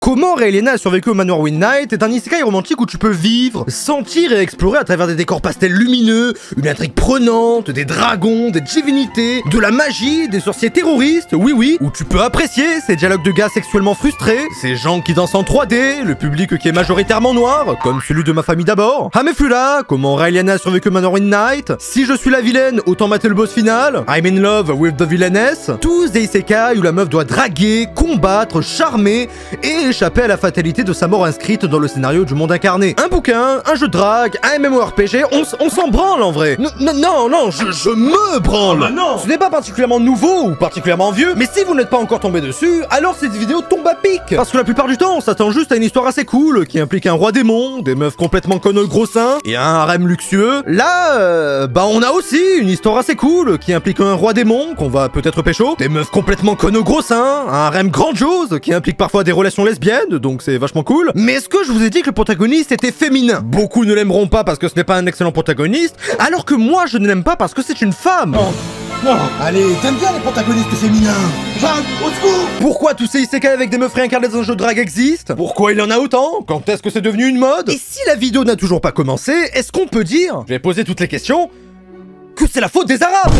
Comment Raeliana a survécu au manoir Winnight est un isekai romantique où tu peux vivre, sentir et explorer à travers des décors pastels lumineux, une intrigue prenante, des dragons, des divinités, de la magie, des sorciers terroristes, oui, où tu peux apprécier ces dialogues de gars sexuellement frustrés, ces gens qui dansent en 3D, le public qui est majoritairement noir, comme celui de ma famille d'abord. Hamefula, comment Raeliana a survécu au manoir Winnight, si je suis la vilaine, autant mater le boss final, I'm in love with the villainess, tous des isekai où la meuf doit draguer, combattre, charmer et échapper à la fatalité de sa mort inscrite dans le scénario du monde incarné. Un bouquin, un jeu de drague, un MMORPG, on s'en branle en vrai. Non, je me branle. Ah bah non. Ce n'est pas particulièrement nouveau ou particulièrement vieux, mais si vous n'êtes pas encore tombé dessus, alors cette vidéo tombe à pic. Parce que la plupart du temps, on s'attend juste à une histoire assez cool qui implique un roi démon, des meufs complètement connes au gros seins et un harem luxueux. Là, on a aussi une histoire assez cool qui implique un roi démon qu'on va peut-être pécho, des meufs complètement connes au gros seins, un harem grandiose qui implique parfois des relations lesbiennes, donc c'est vachement cool. Mais est-ce que je vous ai dit que le protagoniste était féminin? Beaucoup ne l'aimeront pas parce que ce n'est pas un excellent protagoniste, alors que moi je ne l'aime pas parce que c'est une femme. Non. Allez, t'aimes bien les protagonistes féminins? Jeanne, au secours! Pourquoi tous ces isekai avec des meufs réincarnées dans un jeu de drague existent? Pourquoi il y en a autant? Quand est-ce que c'est devenu une mode? Et si la vidéo n'a toujours pas commencé, est-ce qu'on peut dire, je vais poser toutes les questions, que c'est la faute des Arabes?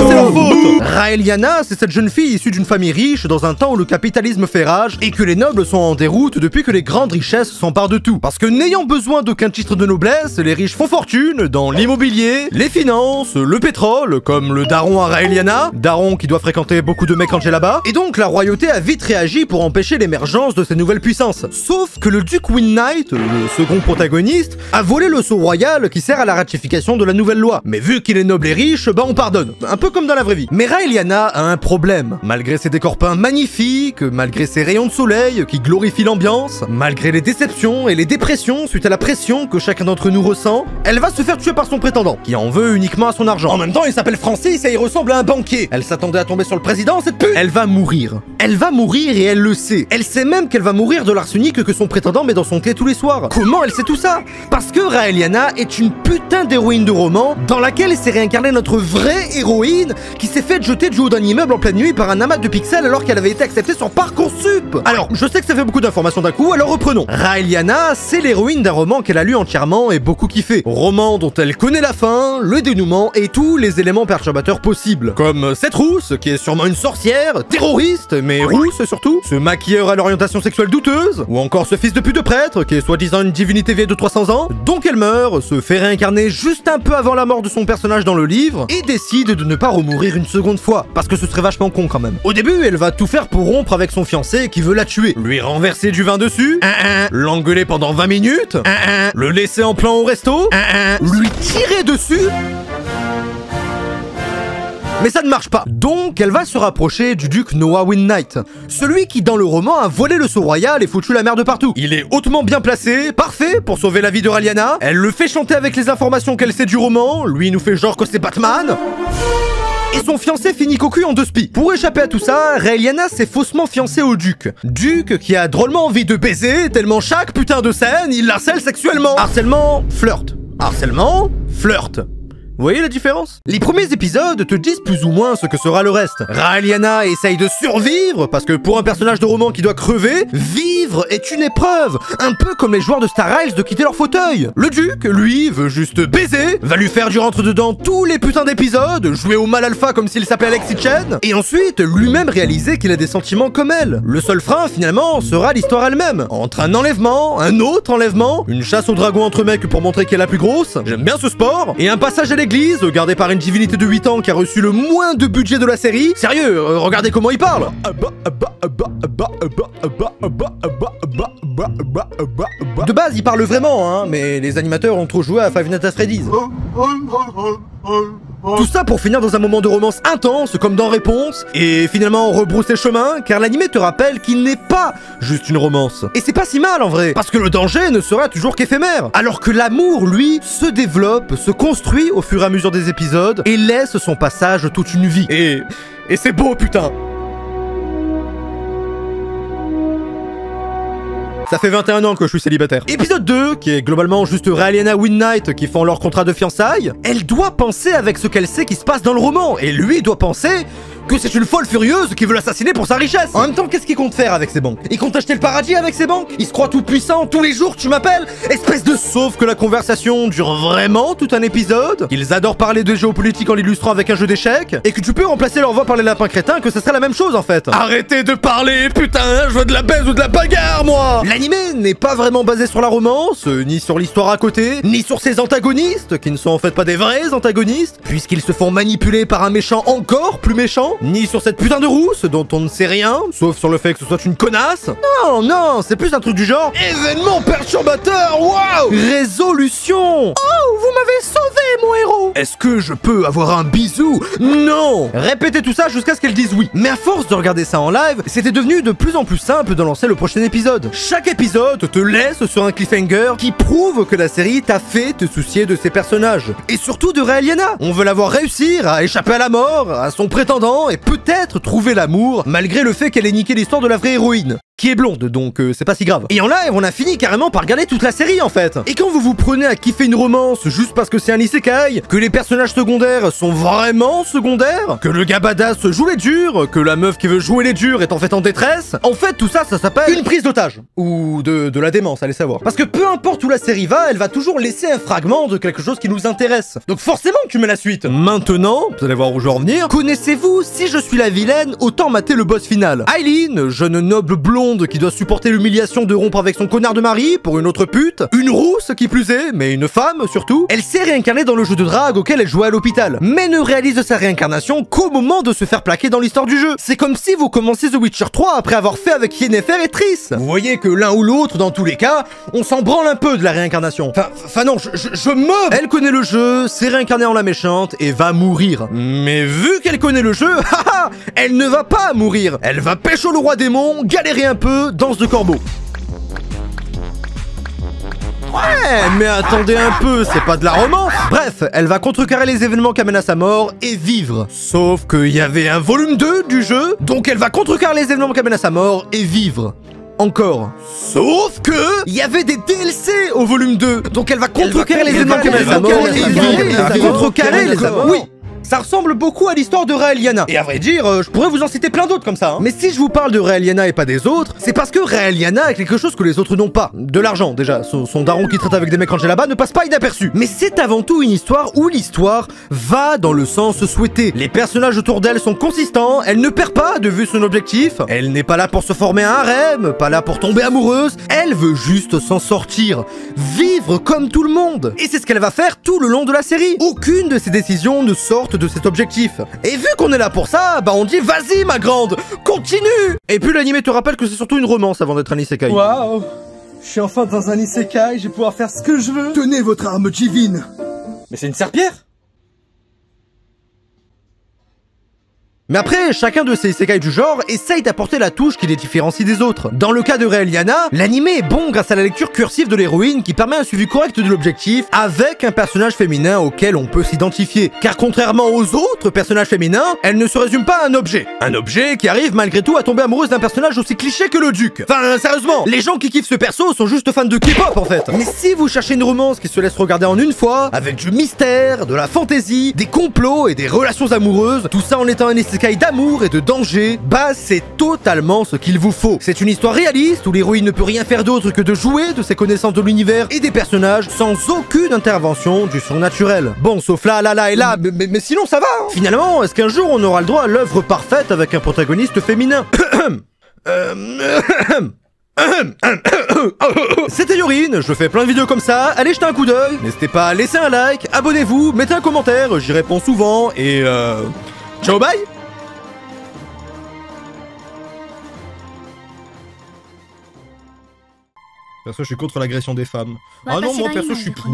C'est la faute! Raeliana, c'est cette jeune fille issue d'une famille riche dans un temps où le capitalisme fait rage et que les nobles sont en déroute depuis que les grandes richesses s'emparent de tout. Parce que n'ayant besoin d'aucun titre de noblesse, les riches font fortune dans l'immobilier, les finances, le pétrole, comme le daron à Raeliana, daron qui doit fréquenter beaucoup de mecs rangés là-bas. Et donc la royauté a vite réagi pour empêcher l'émergence de ces nouvelles puissances. Sauf que le duc Winnight, le second protagoniste, a volé le sceau royal qui sert à la ratification de la nouvelle loi. Mais vu qu'il est noble et riche, on pardonne. Un peu comme dans la vraie vie. Mais Raeliana a un problème. Malgré ses décors peints magnifiques, malgré ses rayons de soleil qui glorifient l'ambiance, malgré les déceptions et les dépressions suite à la pression que chacun d'entre nous ressent, elle va se faire tuer par son prétendant, qui en veut uniquement à son argent. En même temps, il s'appelle Francis et il ressemble à un banquier. Elle s'attendait à tomber sur le président, cette pute. Elle va mourir. Elle va mourir et elle le sait. Elle sait même qu'elle va mourir de l'arsenic que son prétendant met dans son thé tous les soirs. Comment elle sait tout ça? Parce que Raeliana est une putain d'héroïne de roman dans laquelle s'est réincarnée notre vraie héroïne qui s'est fait jeter du haut d'un immeuble en pleine nuit par un amas de pixels alors qu'elle avait été acceptée sur Parcoursup. Alors, je sais que ça fait beaucoup d'informations d'un coup, alors reprenons. Raeliana, c'est l'héroïne d'un roman qu'elle a lu entièrement et beaucoup kiffé. Roman dont elle connaît la fin, le dénouement et tous les éléments perturbateurs possibles. Comme cette rousse, qui est sûrement une sorcière, terroriste, mais rousse surtout, ce maquilleur à l'orientation sexuelle douteuse, ou encore ce fils de pute de prêtre, qui est soi-disant une divinité vieille de 300 ans, donc elle meurt, se fait réincarner juste un peu avant la mort de son personnage dans le livre, et décide de ne pas remourir une seconde fois, parce que ce serait vachement con quand même. Au début, elle va tout faire pour rompre avec son fiancé qui veut la tuer, lui renverser du vin dessus, l'engueuler pendant 20 minutes, le laisser en plan au resto, lui tirer dessus. Mais ça ne marche pas. Donc, elle va se rapprocher du duc Noah Winnight. Celui qui, dans le roman, a volé le sceau royal et foutu la merde partout. Il est hautement bien placé, parfait pour sauver la vie de Raeliana. Elle le fait chanter avec les informations qu'elle sait du roman. Lui, il nous fait genre que c'est Batman. Et son fiancé finit cocu en 2 spies. Pour échapper à tout ça, Raeliana s'est faussement fiancée au duc. Duc qui a drôlement envie de baiser, tellement chaque putain de scène, il l'harcèle sexuellement. Harcèlement, flirt. Harcèlement, flirt. Vous voyez la différence? Les premiers épisodes te disent plus ou moins ce que sera le reste. Raeliana essaye de survivre, parce que pour un personnage de roman qui doit crever, vivre est une épreuve, un peu comme les joueurs de Star Rails de quitter leur fauteuil. Le duc, lui, veut juste baiser, va lui faire du rentre-dedans tous les putains d'épisodes, jouer au mal alpha comme s'il s'appelait Alexis Chen, et ensuite lui-même réaliser qu'il a des sentiments comme elle. Le seul frein, finalement, sera l'histoire elle-même. Entre un enlèvement, un autre enlèvement, une chasse au dragon entre mecs pour montrer qu'elle est la plus grosse, j'aime bien ce sport, et un passage à l'église, gardé par une divinité de 8 ans qui a reçu le moins de budget de la série. Sérieux, regardez comment il parle. De base, il parle vraiment, hein, mais les animateurs ont trop joué à Five Nights at Freddy's. Tout ça pour finir dans un moment de romance intense, comme dans Réponse, et finalement rebrousser chemin, car l'animé te rappelle qu'il n'est pas juste une romance. Et c'est pas si mal en vrai, parce que le danger ne sera toujours qu'éphémère, alors que l'amour, lui, se développe, se construit au fur et à mesure des épisodes, et laisse son passage toute une vie. Et c'est beau, putain. Ça fait 21 ans que je suis célibataire. Épisode 2, qui est globalement juste Raeliana Winnight qui font leur contrat de fiançailles. Elle doit penser avec ce qu'elle sait qui se passe dans le roman, et lui doit penser que c'est une folle furieuse qui veut l'assassiner pour sa richesse. En même temps, qu'est-ce qu'il compte faire avec ses banques? Il compte acheter le paradis avec ses banques? Il se croit tout puissant, tous les jours tu m'appelles? Espèce de... Sauf que la conversation dure vraiment tout un épisode, qu'ils adorent parler de géopolitique en l'illustrant avec un jeu d'échecs, et que tu peux remplacer leur voix par les lapins crétins, que ce serait la même chose en fait. Arrêtez de parler, putain, je veux de la baise ou de la bagarre, moi! L'animé n'est pas vraiment basé sur la romance, ni sur l'histoire à côté, ni sur ses antagonistes, qui ne sont en fait pas des vrais antagonistes, puisqu'ils se font manipuler par un méchant encore plus méchant, ni sur cette putain de rousse dont on ne sait rien, sauf sur le fait que ce soit une connasse. Non, non, c'est plus un truc du genre événement perturbateur, waouh! Résolution! Oh, vous m'avez sauvé, mon héros! Est-ce que je peux avoir un bisou? Non! Répétez tout ça jusqu'à ce qu'elle dise oui. Mais à force de regarder ça en live, c'était devenu de plus en plus simple de lancer le prochain épisode. Chaque épisode te laisse sur un cliffhanger qui prouve que la série t'a fait te soucier de ses personnages. Et surtout de Raeliana. On veut la voir réussir à échapper à la mort, à son prétendant, et peut-être trouver l'amour, malgré le fait qu'elle ait niqué l'histoire de la vraie héroïne. Qui est blonde, donc c'est pas si grave. Et en live, on a fini carrément par regarder toute la série en fait. Et quand vous vous prenez à kiffer une romance juste parce que c'est un isekai, que les personnages secondaires sont vraiment secondaires, que le gars badass joue les durs, que la meuf qui veut jouer les durs est en fait en détresse, en fait tout ça, ça s'appelle une prise d'otage. Ou de la démence, allez savoir. Parce que peu importe où la série va, elle va toujours laisser un fragment de quelque chose qui nous intéresse. Donc forcément tu mets la suite. Maintenant, vous allez voir où je vais en venir, connaissez-vous Si je suis la vilaine, autant mater le boss final. Aileen, jeune noble blonde qui doit supporter l'humiliation de rompre avec son connard de mari pour une autre pute, une rousse qui plus est, mais une femme surtout, elle s'est réincarnée dans le jeu de drague auquel elle jouait à l'hôpital, mais ne réalise sa réincarnation qu'au moment de se faire plaquer dans l'histoire du jeu. C'est comme si vous commenciez The Witcher 3 après avoir fait avec Yennefer et Triss. Vous voyez que l'un ou l'autre, dans tous les cas, on s'en branle un peu de la réincarnation. Enfin non, je me... Elle connaît le jeu, s'est réincarnée en la méchante et va mourir. Mais vu qu'elle connaît le jeu, haha, elle ne va pas mourir. Elle va pécho le roi démon, galérer un peu, danse de corbeau. Ouais, mais attendez un peu, c'est pas de la romance. Bref, elle va contrecarrer les événements qui amènent à sa mort et vivre. Sauf qu'il y avait un volume 2 du jeu, donc elle va contrecarrer les événements qui amènent à sa mort et vivre. Encore. Sauf que il y avait des DLC au volume 2, donc elle va contrecarrer les événements qui amènent à sa mort et vivre. Contrecarrer les événements. Oui. Ça ressemble beaucoup à l'histoire de Raeliana. Et à vrai dire, je pourrais vous en citer plein d'autres comme ça. Hein. Mais si je vous parle de Raeliana et pas des autres, c'est parce que Raeliana a quelque chose que les autres n'ont pas. De l'argent, déjà. Son daron qui traite avec des mecs rangés là-bas ne passe pas inaperçu. Mais c'est avant tout une histoire où l'histoire va dans le sens souhaité. Les personnages autour d'elle sont consistants, elle ne perd pas de vue son objectif, elle n'est pas là pour se former un harem, pas là pour tomber amoureuse, elle veut juste s'en sortir. Vivre comme tout le monde. Et c'est ce qu'elle va faire tout le long de la série. Aucune de ses décisions ne sortent de cet objectif. Et vu qu'on est là pour ça, bah on dit vas-y ma grande, continue. Et puis l'anime te rappelle que c'est surtout une romance avant d'être un isekai. Waouh, je suis enfin dans un isekai, je vais pouvoir faire ce que je veux. Tenez votre arme divine. Mais c'est une serpillère. Mais après, chacun de ces isekai du genre essaye d'apporter la touche qui les différencie des autres. Dans le cas de Raeliana, l'anime est bon grâce à la lecture cursive de l'héroïne qui permet un suivi correct de l'objectif avec un personnage féminin auquel on peut s'identifier. Car contrairement aux autres personnages féminins, elle ne se résume pas à un objet. Un objet qui arrive malgré tout à tomber amoureuse d'un personnage aussi cliché que le duc. Enfin, sérieusement, les gens qui kiffent ce perso sont juste fans de K-pop en fait. Mais si vous cherchez une romance qui se laisse regarder en une fois, avec du mystère, de la fantaisie, des complots et des relations amoureuses, tout ça en étant un isekai d'amour et de danger, bah c'est totalement ce qu'il vous faut. C'est une histoire réaliste où l'héroïne ne peut rien faire d'autre que de jouer de ses connaissances de l'univers et des personnages sans aucune intervention du surnaturel. Bon, sauf là et là, mais sinon ça va hein. Finalement, est-ce qu'un jour on aura le droit à l'œuvre parfaite avec un protagoniste féminin? C'était Yorin, je fais plein de vidéos comme ça, allez jeter un coup d'œil, n'hésitez pas à laisser un like, abonnez-vous, mettez un commentaire, j'y réponds souvent et ciao bye. Perso, je suis contre l'agression des femmes. Ah non, moi perso, je suis pour.